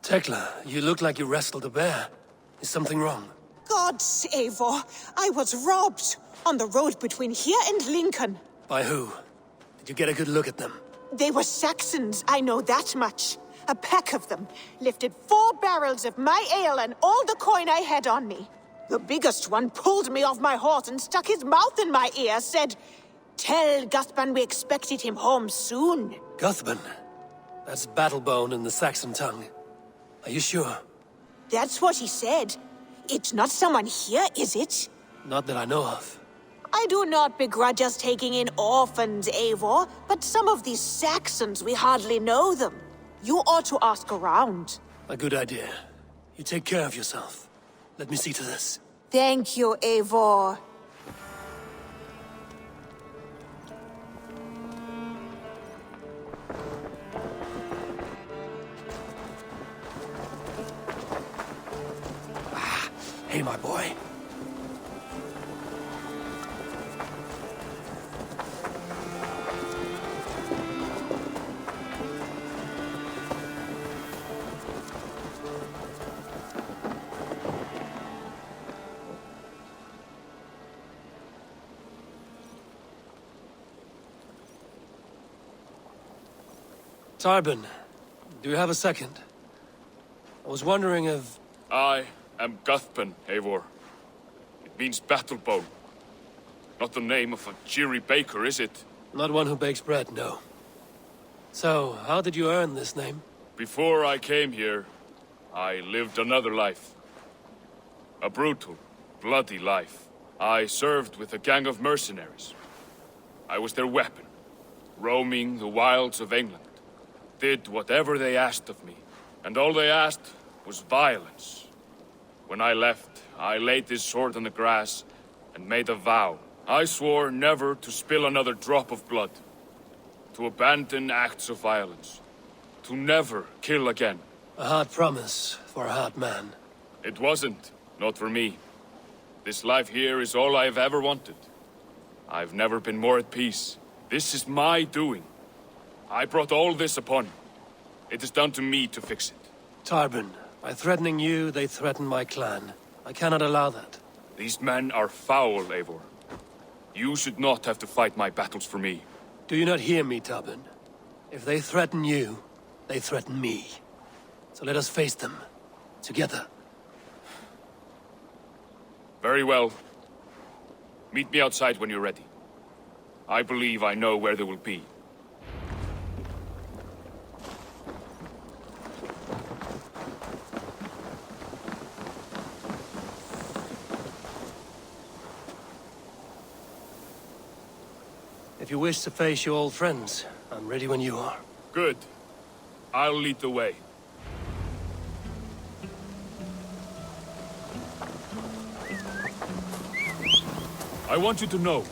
Tekla, you look like you wrestled a bear. Is something wrong? Gods, Eivor, I was robbed on the road between here and Lincoln. By who? Did you get a good look at them? They were Saxons, I know that much. A pack of them lifted 4 barrels of my ale and all the coin I had on me. The biggest one pulled me off my horse and stuck his mouth in my ear, said, "Tell Guthban we expected him home soon." Guthban? That's Battlebone in the Saxon tongue. Are you sure? That's what he said. It's not someone here, is it? Not that I know of. I do not begrudge us taking in orphans, Eivor, but some of these Saxons, we hardly know them. You ought to ask around. A good idea. You take care of yourself. Let me see to this. Thank you, Eivor. Hey, my boy. Tarbin, do you have a second? I was wondering if... I am Guthban, Eivor. It means Battlebone. Not the name of a cheery baker, is it? Not one who bakes bread, no. So, how did you earn this name? Before I came here, I lived another life. A brutal, bloody life. I served with a gang of mercenaries. I was their weapon, roaming the wilds of England. Did whatever they asked of me, and all they asked was violence. When I left, I laid this sword on the grass and made a vow. I swore never to spill another drop of blood, to abandon acts of violence, to never kill again. A hard promise for a hard man. It wasn't, not for me. This life here is all I've ever wanted. I've never been more at peace. This is my doing. I brought all this upon you. It is down to me to fix it. Tarbin, by threatening you, they threaten my clan. I cannot allow that. These men are foul, Eivor. You should not have to fight my battles for me. Do you not hear me, Tarbin? If they threaten you, they threaten me. So let us face them. Together. Very well. Meet me outside when you're ready. I believe I know where they will be. If you wish to face your old friends, I'm ready when you are. Good. I'll lead the way. I want you to know,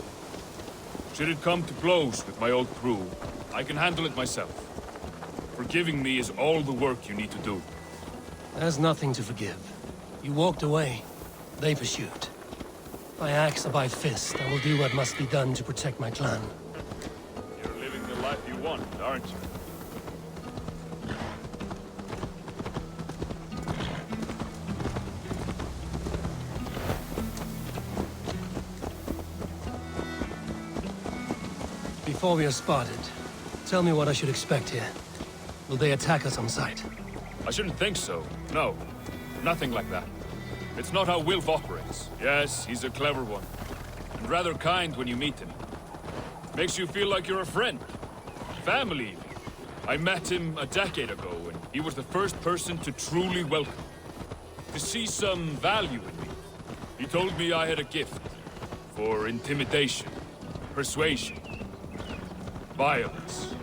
should it come to blows with my old crew, I can handle it myself. Forgiving me is all the work you need to do. There's nothing to forgive. You walked away. They pursued. By axe or by fist, I will do what must be done to protect my clan. You're living the life you want, aren't you? Before we are spotted, tell me what I should expect here. Will they attack us on sight? I shouldn't think so. No. Nothing like that. It's not how Wilf operates. Yes, he's a clever one. And rather kind when you meet him. Makes you feel like you're a friend. Family, even. I met him a decade ago, and he was the first person to truly welcome me. To see some value in me. He told me I had a gift. For intimidation. Persuasion. Violence.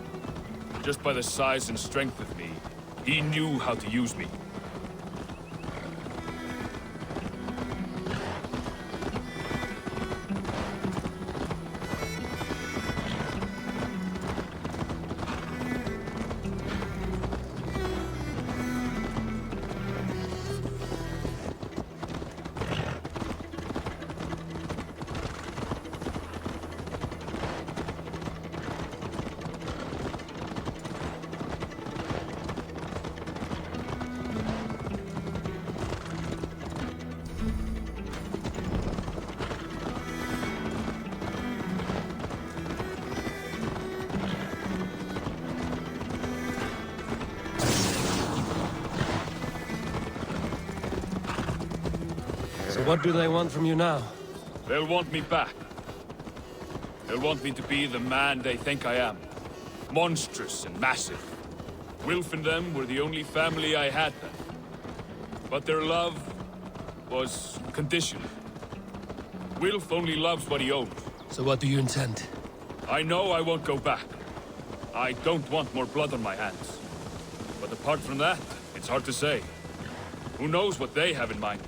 Just by the size and strength of me, he knew how to use me. What do they want from you now? They'll want me back. They'll want me to be the man they think I am. Monstrous and massive. Wilf and them were the only family I had then. But their love was conditional. Wilf only loves what he owns. So what do you intend? I know I won't go back. I don't want more blood on my hands. But apart from that, it's hard to say. Who knows what they have in mind?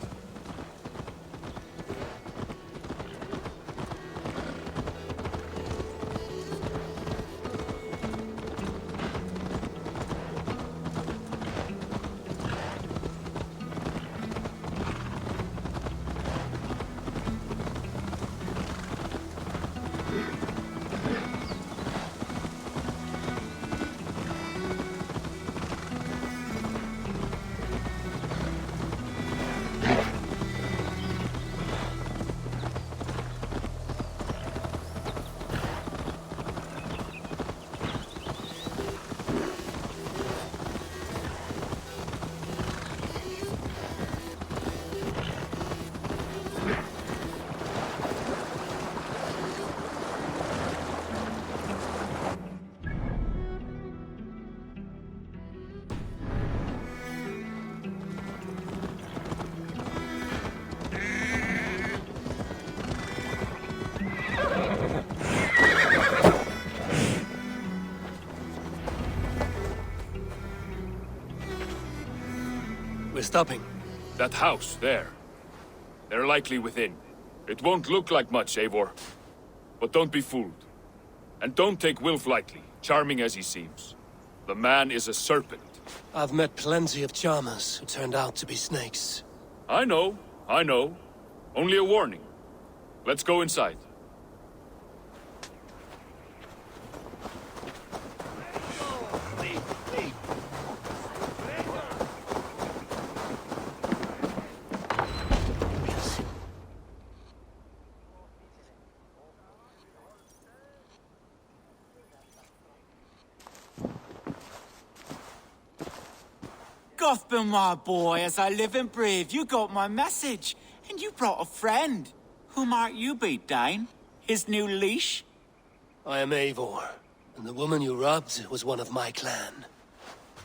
We're stopping. That house, there. They're likely within. It won't look like much, Eivor. But don't be fooled. And don't take Wilf lightly, charming as he seems. The man is a serpent. I've met plenty of charmers who turned out to be snakes. I know. Only a warning. Let's go inside. Gothbin, my boy, as I live and breathe, you got my message. And you brought a friend. Who might you be, Dane? His new leash? I am Eivor, and the woman you robbed was one of my clan.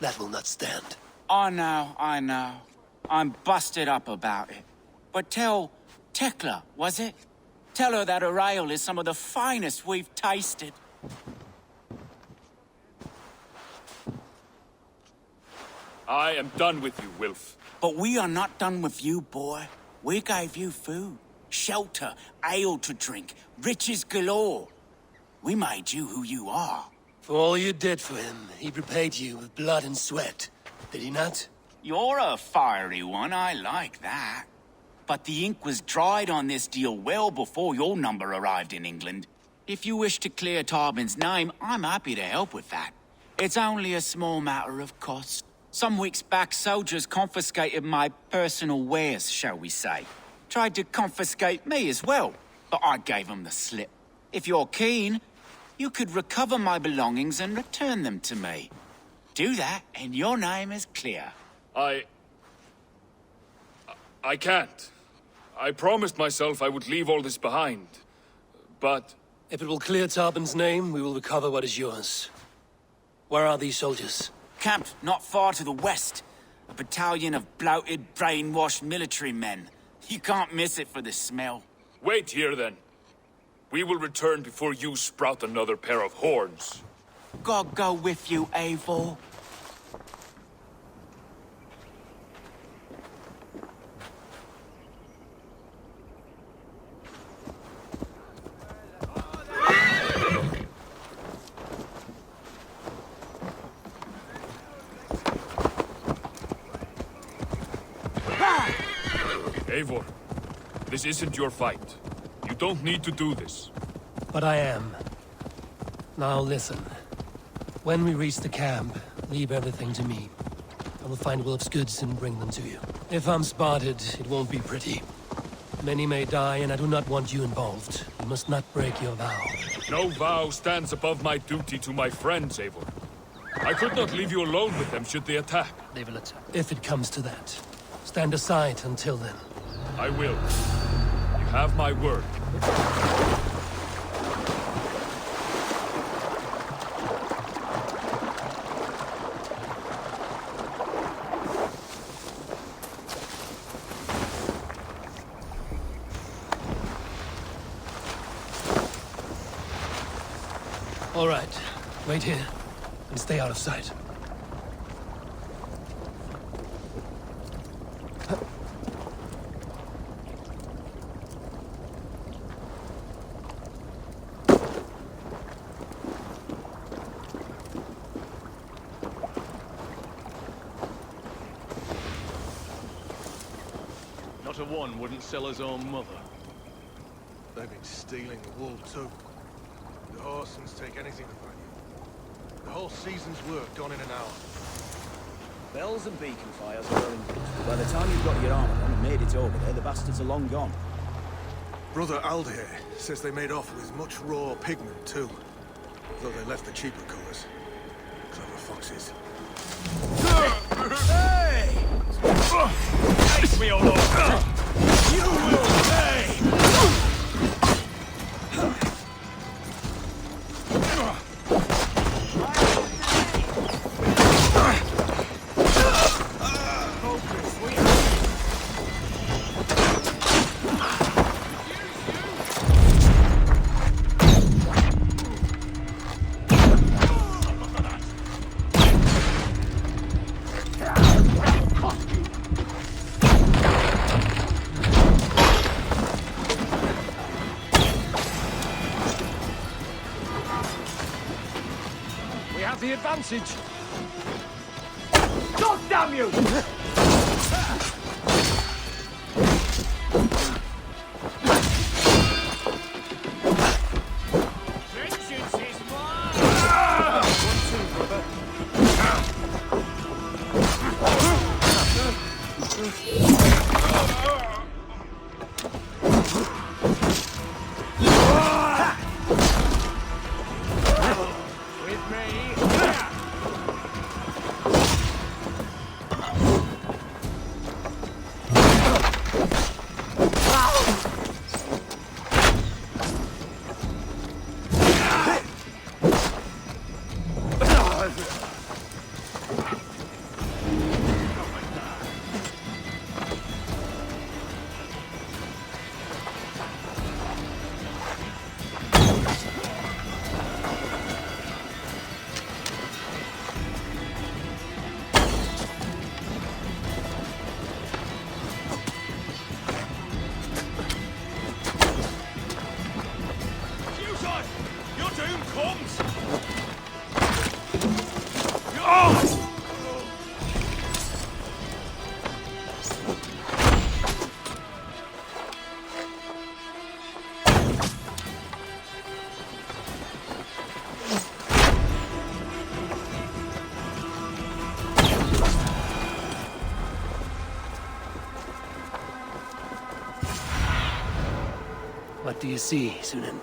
That will not stand. I know. I'm busted up about it. But tell Tekla, was it? Tell her that her ale is some of the finest we've tasted. I am done with you, Wilf. But we are not done with you, boy. We gave you food, shelter, ale to drink, riches galore. We made you who you are. For all you did for him, he repaid you with blood and sweat. Did he not? You're a fiery one, I like that. But the ink was dried on this deal well before your number arrived in England. If you wish to clear Tarbin's name, I'm happy to help with that. It's only a small matter of cost. Some weeks back, soldiers confiscated my personal wares, shall we say. Tried to confiscate me as well, but I gave them the slip. If you're keen, you could recover my belongings and return them to me. Do that, and your name is clear. I can't. I promised myself I would leave all this behind. But If it will clear Tarbin's name, we will recover what is yours. Where are these soldiers? Camped not far to the west. A battalion of bloated, brainwashed military men. You can't miss it for the smell. wait here then. We will return before you sprout another pair of horns. God go with you, Eivor. Eivor, this isn't your fight. You don't need to do this. But I am. Now listen. When we reach the camp, leave everything to me. I will find Wilf's goods and bring them to you. If I'm spotted, it won't be pretty. Many may die, and I do not want you involved. You must not break your vow. No vow stands above my duty to my friends, Eivor. I could not leave you alone with them should they attack. They will attack. If it comes to that. Stand aside until then. I will. You have my word. All right. Wait here and stay out of sight. Not a one wouldn't sell his own mother. They've been stealing the wool too. The Horsens take anything of value. The whole season's work gone in an hour. Bells and beacon fires are well and good, but by the time you've got your armor on and made it over there, the bastards are long gone. Brother Aldir says they made off with much raw pigment too. Though they left the cheaper colours. Clever foxes. Hey! Face me, old lord! You will pay! We have the advantage! God damn you! Vengeance is mine! With me! Your doom comes! What do you see, Sunan?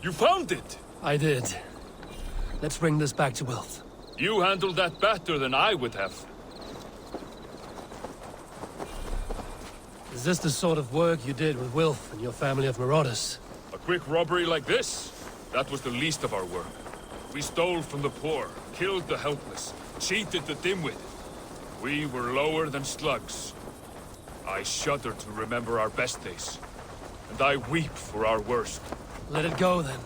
You found it! I did. Let's bring this back to Wilf. You handled that better than I would have. Is this the sort of work you did with Wilf and your family of marauders? A quick robbery like this? That was the least of our work. We stole from the poor, killed the helpless, cheated the dimwit. We were lower than slugs. I shudder to remember our best days. And I weep for our worst. Let it go, then.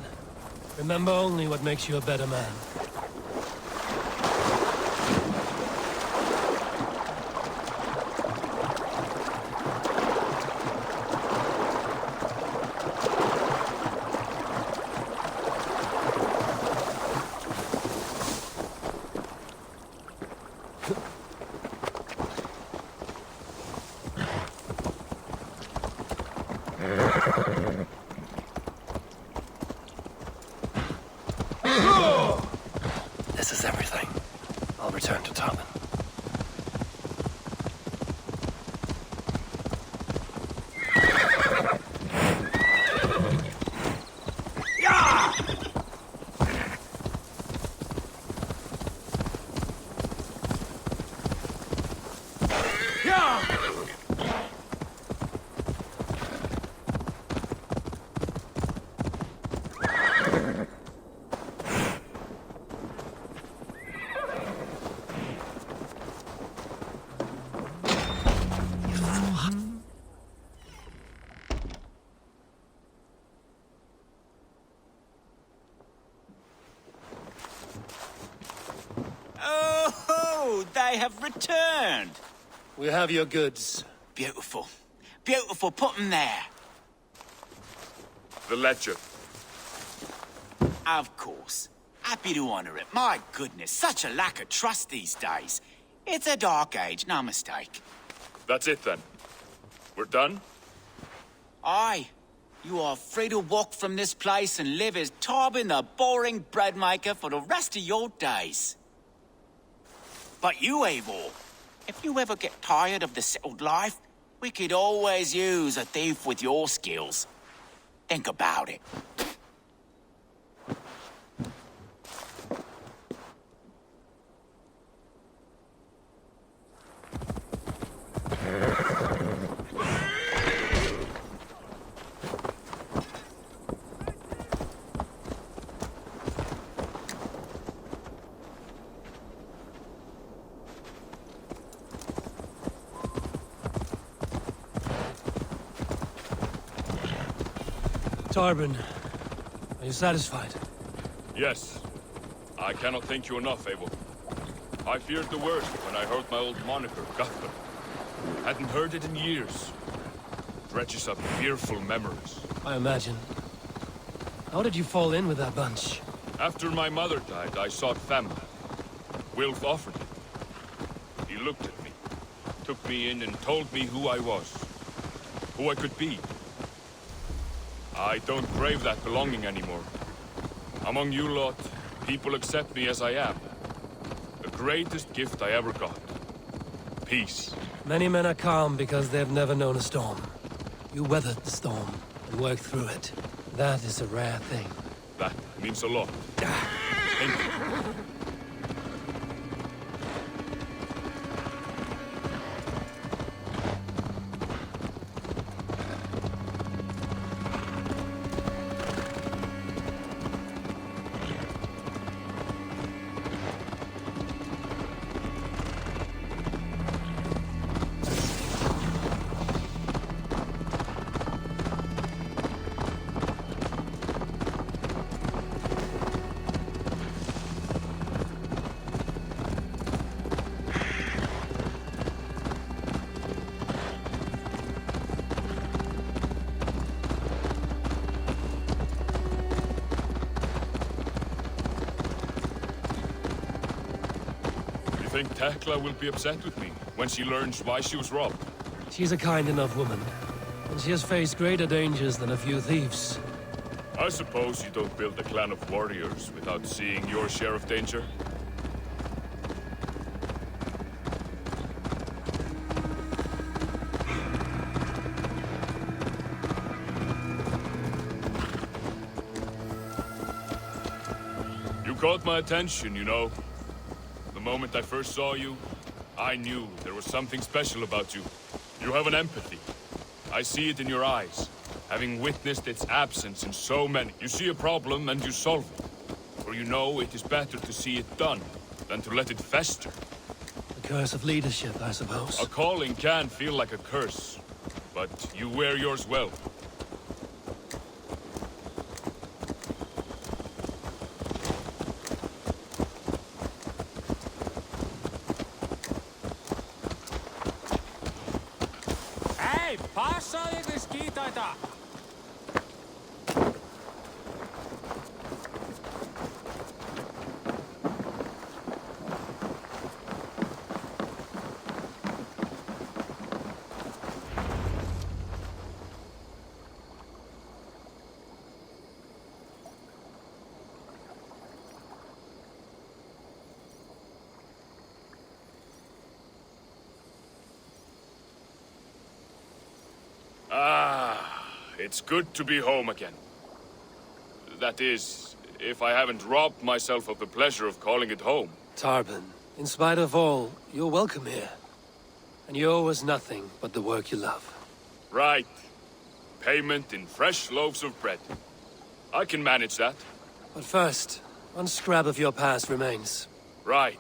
Remember only what makes you a better man. is everything. I'll return to Tarvin. Oh, they have returned. We have your goods. Beautiful. Beautiful. Put them there. The ledger. Of course. Happy to honor it. My goodness, such a lack of trust these days. It's a dark age, no mistake. That's it then. We're done? Aye. You are free to walk from this place and live as Tarbin the boring bread maker for the rest of your days. But you, Eivor, if you ever get tired of the settled life, we could always use a thief with your skills. Think about it. Tarvin, are you satisfied? Yes. I cannot thank you enough, Eivor. I feared the worst when I heard my old moniker, Guthrum. Hadn't heard it in years. Dredges up fearful memories. I imagine. How did you fall in with that bunch? After my mother died, I sought family. Wilf offered it. He looked at me, took me in and told me who I was. Who I could be. I don't crave that belonging anymore. Among you lot, people accept me as I am. The greatest gift I ever got. Peace. Many men are calm because they've never known a storm. You weathered the storm and worked through it. That is a rare thing. That means a lot. Thank you. I think Tekla will be upset with me when she learns why she was robbed. She's a kind enough woman, and she has faced greater dangers than a few thieves. I suppose you don't build a clan of warriors without seeing your share of danger? You caught my attention, you know. The moment I first saw you, I knew there was something special about you. You have an empathy. I see it in your eyes, having witnessed its absence in so many. You see a problem and you solve it. For you know it is better to see it done than to let it fester. The curse of leadership, I suppose. A calling can feel like a curse, but you wear yours well. Hei, passa þig skýta þetta! It's good to be home again. That is, if I haven't robbed myself of the pleasure of calling it home. Tarban, in spite of all, you're welcome here. And you owe us nothing but the work you love. Right. Payment in fresh loaves of bread. I can manage that. But first, one scrap of your past remains. Right.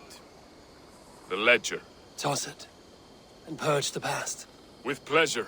The ledger. Toss it, and purge the past. With pleasure.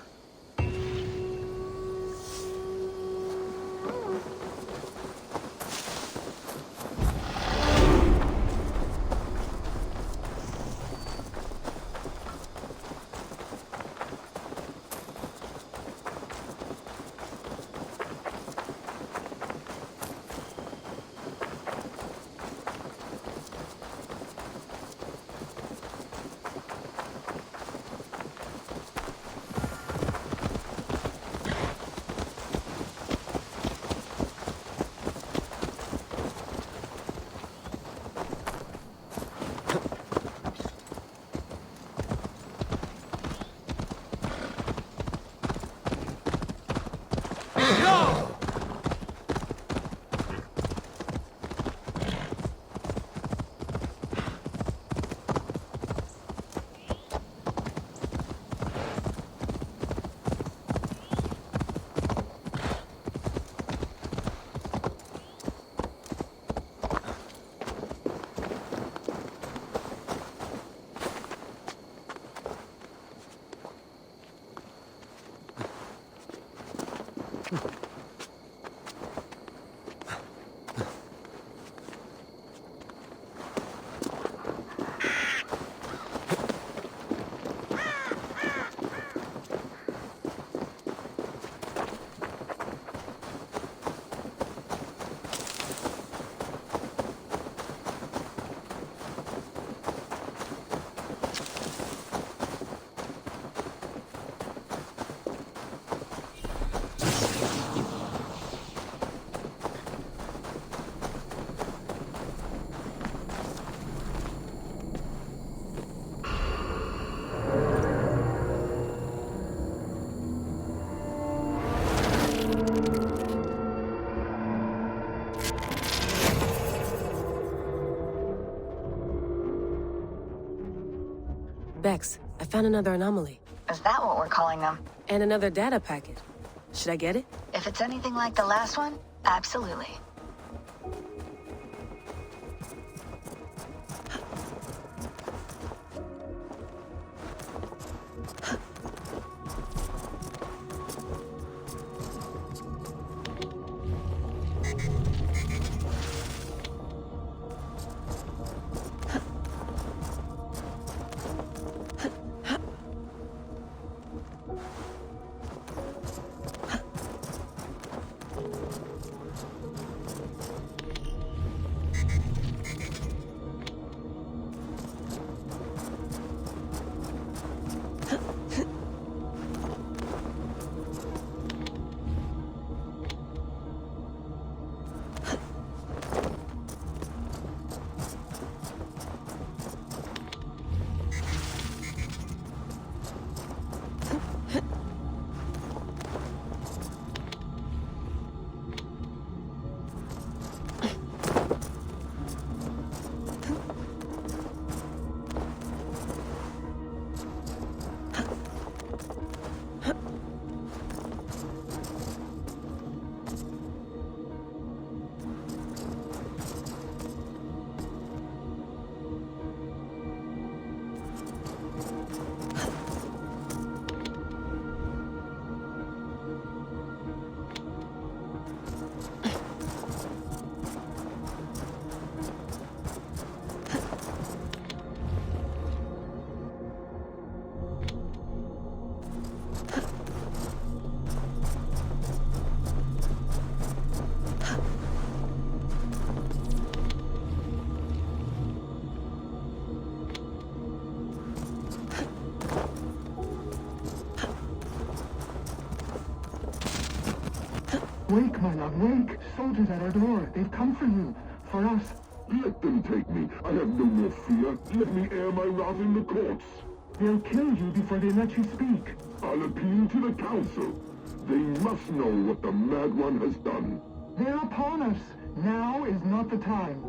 Bex, I found another anomaly. Is that what we're calling them? And another data packet. Should I get it? If it's anything like the last one, absolutely. Wake, my love, wake! Soldiers at our door. They've come for you. For us. Let them take me. I have no more fear. Let me air my wrath in the courts. They'll kill you before they let you speak. I'll appeal to the council. They must know what the Mad One has done. They're upon us. Now is not the time.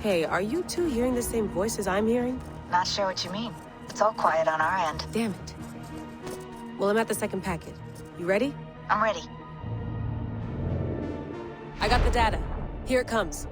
Hey, are you two hearing the same voices I'm hearing? Not sure what you mean. It's all quiet on our end. Damn it. Well, I'm at the second packet. You ready? I'm ready. I got the data. Here it comes.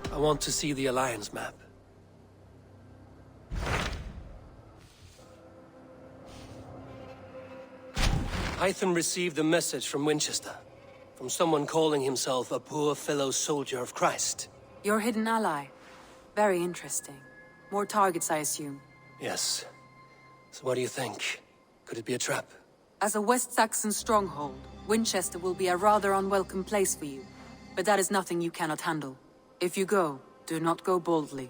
I want to see the Alliance map. Hytham received a message from Winchester. From someone calling himself a poor fellow soldier of Christ. Your hidden ally. Very interesting. More targets, I assume. Yes. So what do you think? Could it be a trap? As a West Saxon stronghold, Winchester will be a rather unwelcome place for you. But that is nothing you cannot handle. If you go, do not go boldly.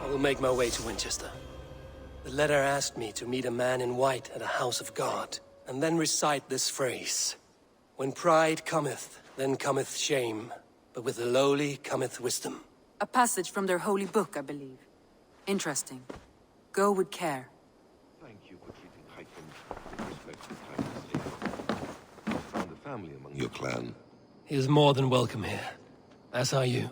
I will make my way to Winchester. The letter asked me to meet a man in white at a house of God, and then recite this phrase. When pride cometh, then cometh shame, but with the lowly cometh wisdom. A passage from their holy book, I believe. Interesting. Go with care. Thank you for treating Hytham with respect and kindness. You found a family among your clan. He is more than welcome here. As are you.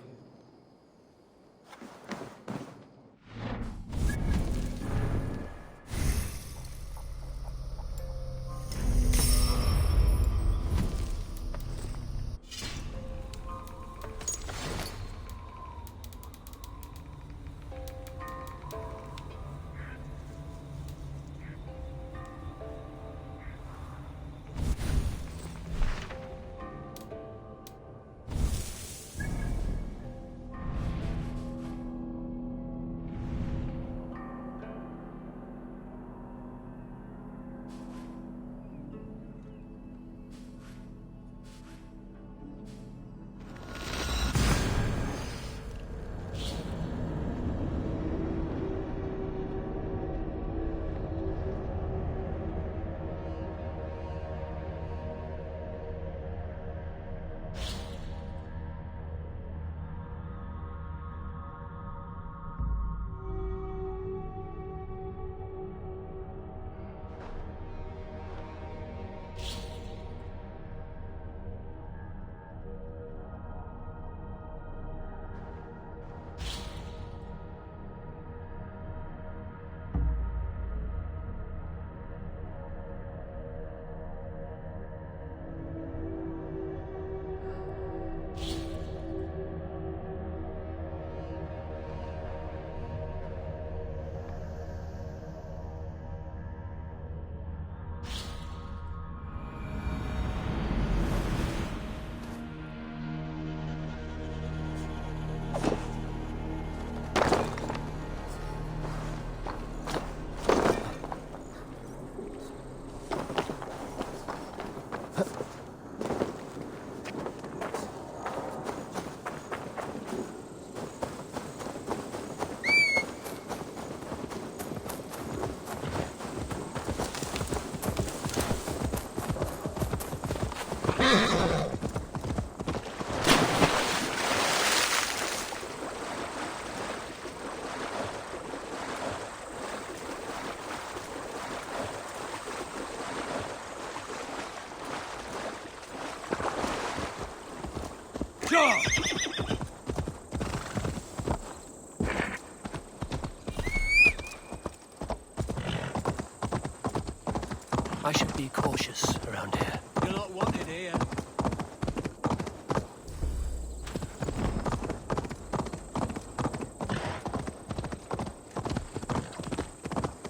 I should be cautious around here. You're not wanted here.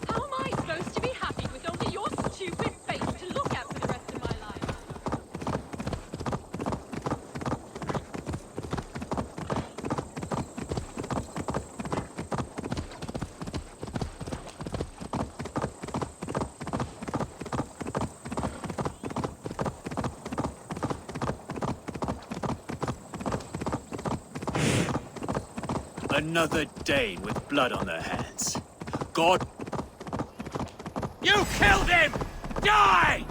How am I supposed to be happy with only your stupid face to look at for the rest of my life? Another Dane with blood on their hands. God... You killed him! Die!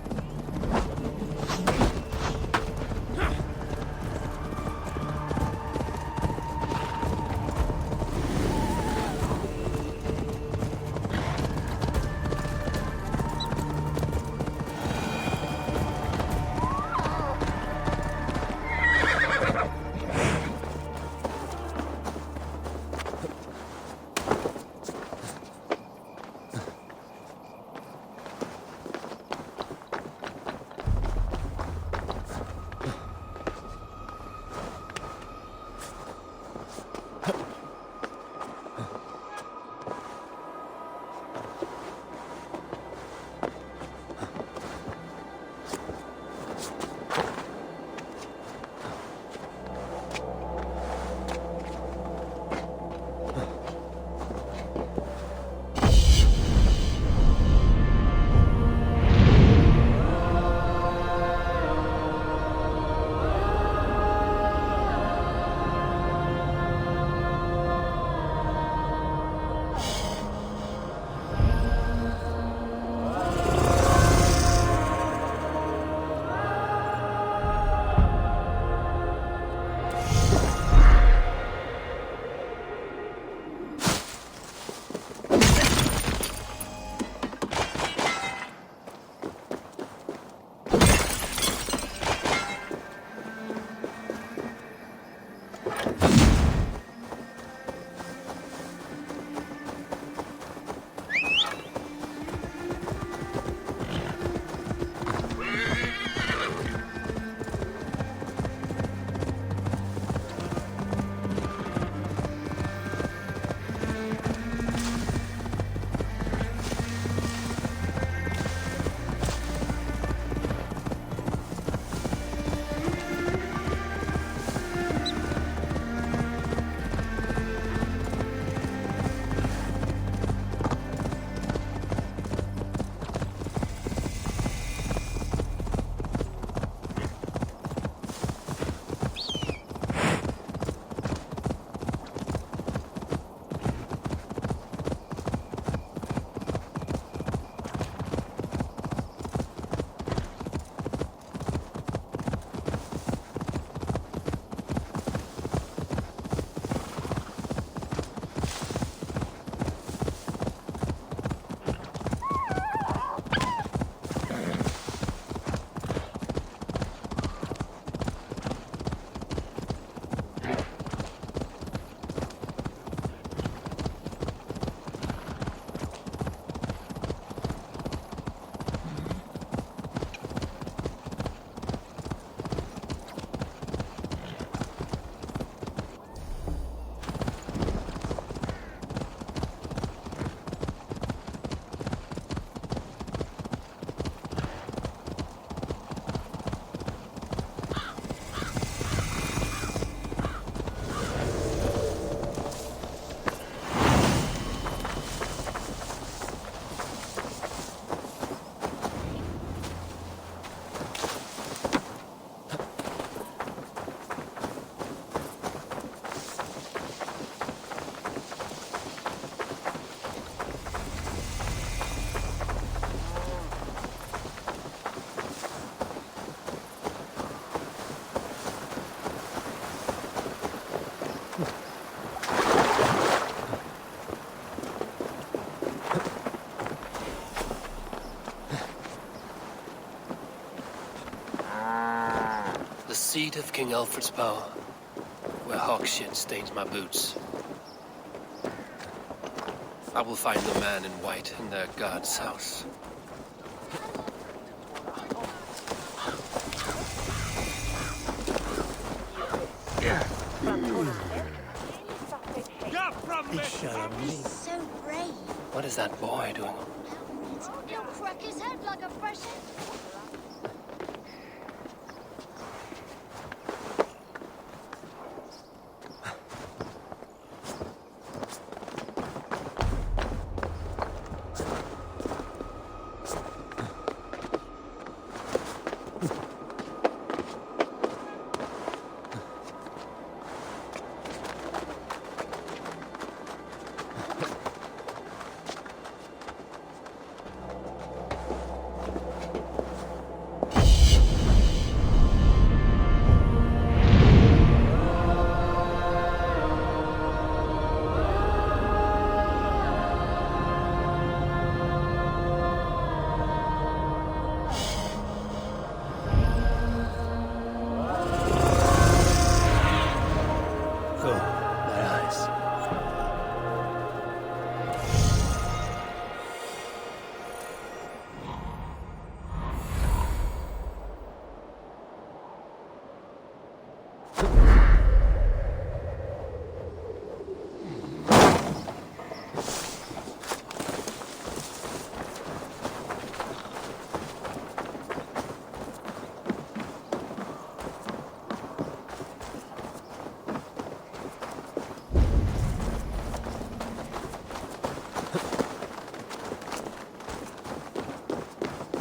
Seat of King Alfred's power, where hawk shit stains my boots. I will find the man in white in their god's house. from me! He's so brave. What is that boy doing? He'll crack his head like a fresh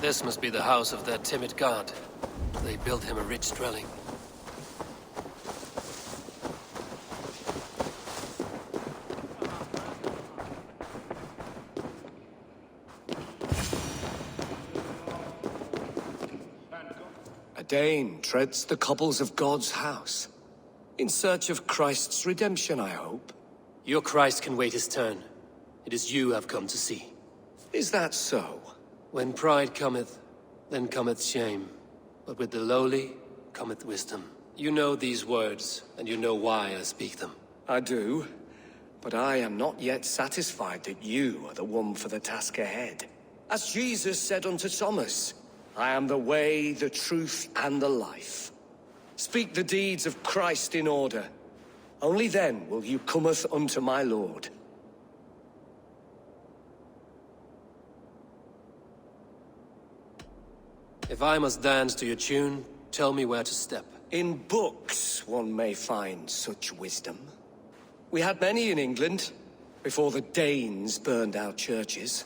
This must be the house of that timid god. They built him a rich dwelling. A Dane treads the cobbles of God's house. In search of Christ's redemption, I hope. Your Christ can wait his turn. It is you I've come to see. Is that so? When pride cometh, then cometh shame. But with the lowly cometh wisdom. You know these words, and you know why I speak them. I do. But I am not yet satisfied that you are the one for the task ahead. As Jesus said unto Thomas, I am the way, the truth, and the life. Speak the deeds of Christ in order. Only then will you cometh unto my Lord. If I must dance to your tune, tell me where to step. In books one may find such wisdom. We had many in England, before the Danes burned our churches.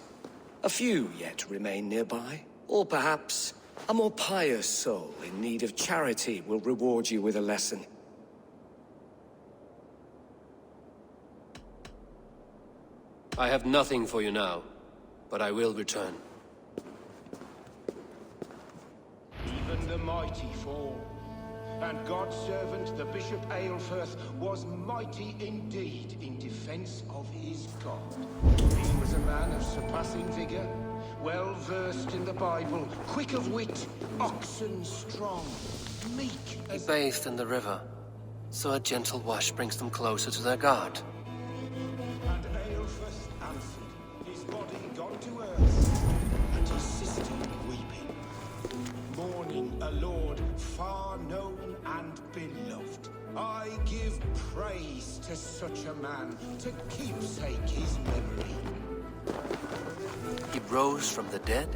A few yet remain nearby. Or perhaps a more pious soul in need of charity will reward you with a lesson. I have nothing for you now, but I will return. Even the mighty fall, and God's servant, the Bishop Aelfirth, was mighty indeed in defense of his God. He was a man of surpassing vigor, well versed in the Bible, quick of wit, oxen strong, meek He as... bathed in the river, so a gentle wash brings them closer to their God. And Aelfirth answered, his body gone to earth, and his sister weeping, mourning a lord far known and beloved. I give praise to such a man, to keepsake his memory. He rose from the dead?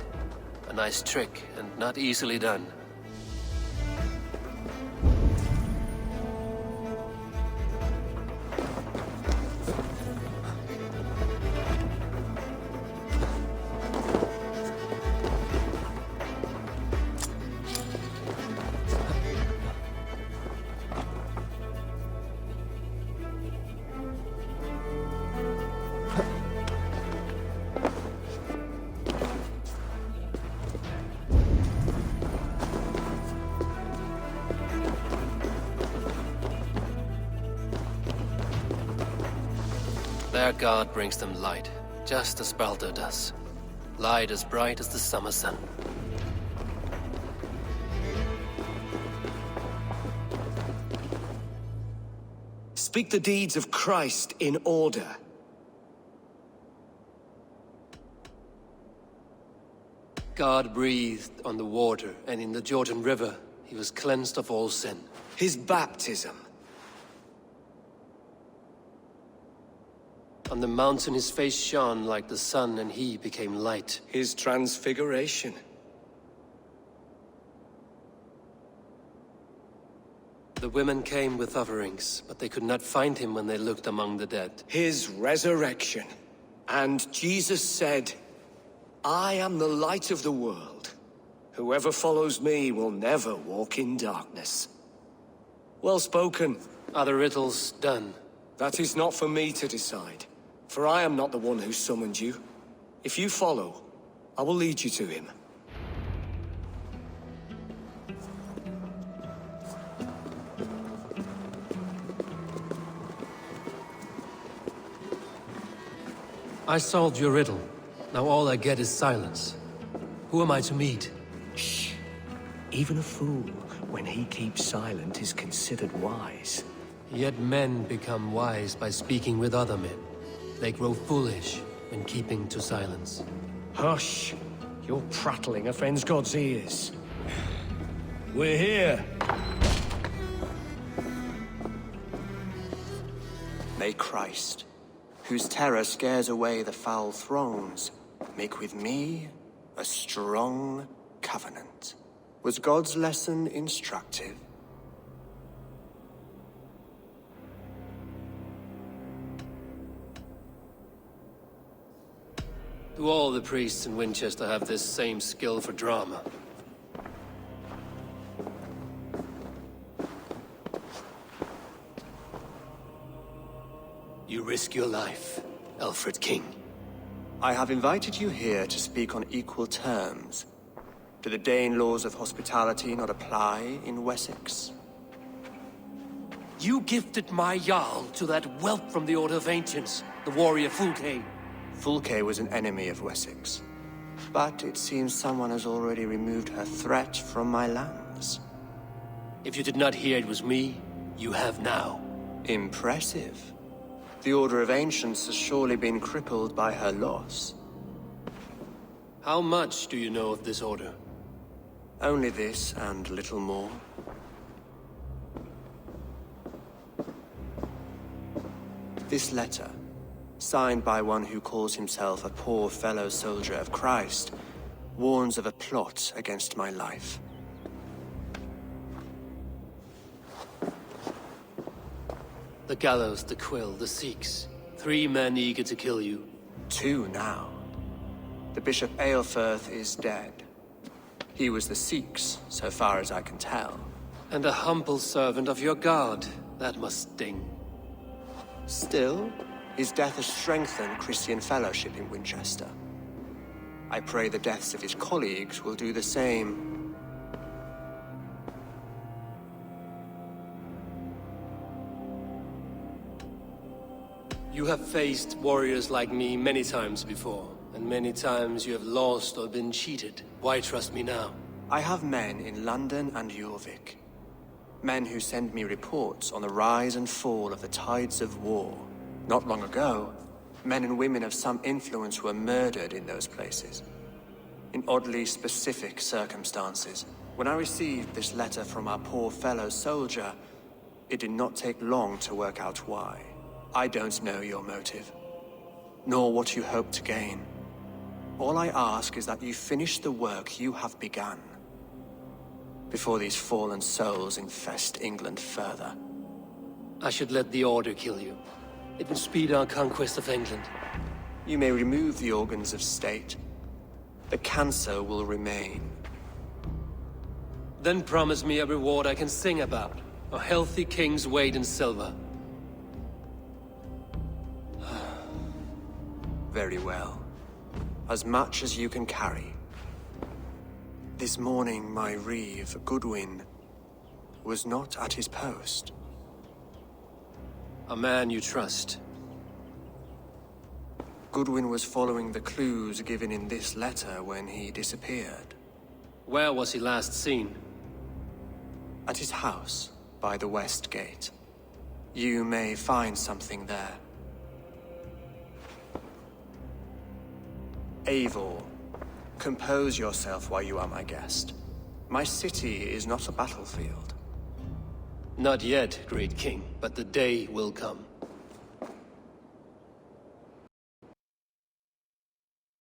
A nice trick, and not easily done. Their god brings them light, just as Baldur does. Light as bright as the summer sun. Speak the deeds of Christ in order. God breathed on the water, and in the Jordan River, he was cleansed of all sin. His baptism. On the mountain his face shone like the sun, and he became light. His transfiguration. The women came with offerings, but they could not find him when they looked among the dead. His resurrection. And Jesus said, I am the light of the world. Whoever follows me will never walk in darkness. Well spoken. Are the riddles done? That is not for me to decide, for I am not the one who summoned you. If you follow, I will lead you to him. I solved your riddle. Now all I get is silence. Who am I to meet? Shh. Even a fool, when he keeps silent, is considered wise. Yet men become wise by speaking with other men. They grow foolish when keeping to silence. Hush! Your prattling offends God's ears. We're here. May Christ, whose terror scares away the foul thrones, make with me a strong covenant. Was God's lesson instructive? Do all the priests in Winchester have this same skill for drama? You risk your life, Alfred King. I have invited you here to speak on equal terms. Do the Dane laws of hospitality not apply in Wessex? You gifted my Jarl to that whelp from the Order of Ancients, the warrior Fulke. Fulke was an enemy of Wessex. But it seems someone has already removed her threat from my lands. If you did not hear it was me, you have now. Impressive. The Order of Ancients has surely been crippled by her loss. How much do you know of this order? Only this and little more. This letter, signed by one who calls himself a poor fellow soldier of Christ, warns of a plot against my life. The gallows, the quill, the Sikhs. 3 men eager to kill you. 2 now. The Bishop Aelfirth is dead. He was the Sikhs, so far as I can tell. And a humble servant of your god. That must sting. Still, his death has strengthened Christian fellowship in Winchester. I pray the deaths of his colleagues will do the same. You have faced warriors like me many times before, and many times you have lost or been cheated. Why trust me now? I have men in London and Jorvik. Men who send me reports on the rise and fall of the tides of war. Not long ago, men and women of some influence were murdered in those places. In oddly specific circumstances. When I received this letter from our poor fellow soldier, it did not take long to work out why. I don't know your motive, nor what you hope to gain. All I ask is that you finish the work you have begun, before these fallen souls infest England further. I should let the Order kill you. It will speed our conquest of England. You may remove the organs of state. The cancer will remain. Then promise me a reward I can sing about. A healthy king's weight in silver. Very well. As much as you can carry. This morning, my reeve, Goodwin, was not at his post. A man you trust. Goodwin was following the clues given in this letter when he disappeared. Where was he last seen? At his house, by the West Gate. You may find something there. Eivor, compose yourself while you are my guest. My city is not a battlefield. Not yet, great king, but the day will come.